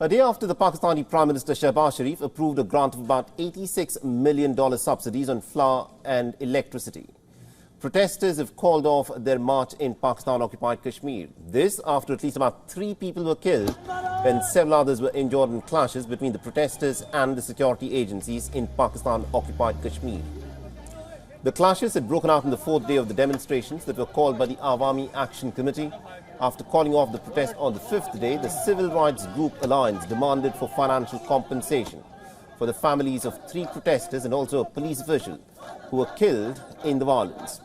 A day after the Pakistani Prime Minister Shehbaz Sharif approved a grant of about $86 million subsidies on flour and electricity, protesters have called off their march in Pakistan-occupied Kashmir. This after at least about 3 people were killed and several others were injured in clashes between the protesters and the security agencies in Pakistan-occupied Kashmir. The clashes had broken out on the 4th day of the demonstrations that were called by the Awami Action Committee. After calling off the protest on the 5th day, the Civil Rights Group Alliance demanded for financial compensation for the families of 3 protesters and also a police official who were killed in the violence.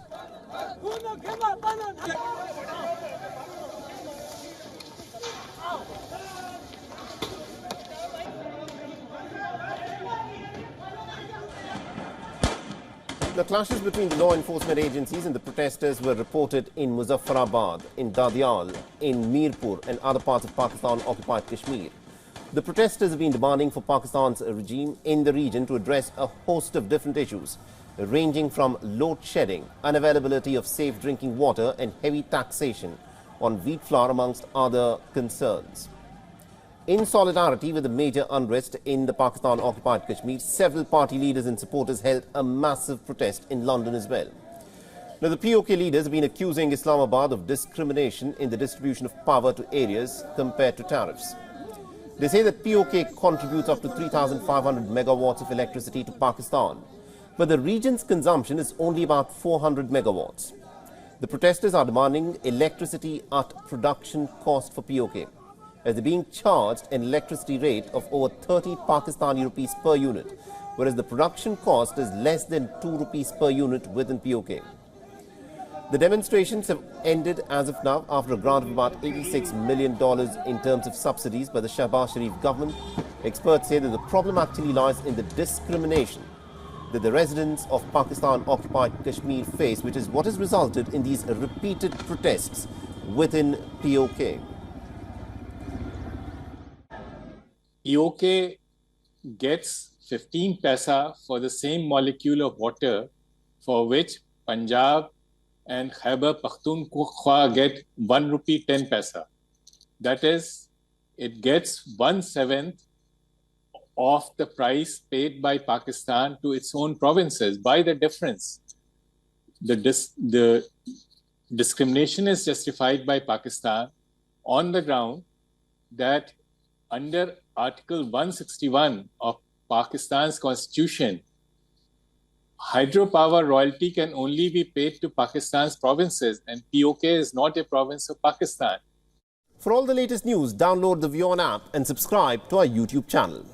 The clashes between the law enforcement agencies and the protesters were reported in Muzaffarabad, in Dadial, in Mirpur and other parts of Pakistan-occupied Kashmir. The protesters have been demanding for Pakistan's regime in the region to address a host of different issues, ranging from load shedding, unavailability of safe drinking water and heavy taxation on wheat flour amongst other concerns. In solidarity with the major unrest in the Pakistan-occupied Kashmir, several party leaders and supporters held a massive protest in London as well. Now, the PoK leaders have been accusing Islamabad of discrimination in the distribution of power to areas compared to tariffs. They say that PoK contributes up to 3,500 megawatts of electricity to Pakistan, but the region's consumption is only about 400 megawatts. The protesters are demanding electricity at production cost for PoK, as they're being charged an electricity rate of over 30 Pakistani rupees per unit, whereas the production cost is less than 2 rupees per unit within PoK. The demonstrations have ended as of now after a grant of about $86 million in terms of subsidies by the Shehbaz Sharif government. Experts say that the problem actually lies in the discrimination that the residents of Pakistan-occupied Kashmir face, which is what has resulted in these repeated protests within PoK. PoK gets 15 paisa for the same molecule of water for which Punjab and Khyber Pakhtunkhwa get 1 rupee 10 paisa. That is, it gets 1/7 of the price paid by Pakistan to its own provinces by the difference. The discrimination is justified by Pakistan on the ground that under Article 161 of Pakistan's constitution, hydropower royalty can only be paid to Pakistan's provinces, and PoK is not a province of Pakistan. For all the latest news, download the WION app and subscribe to our YouTube channel.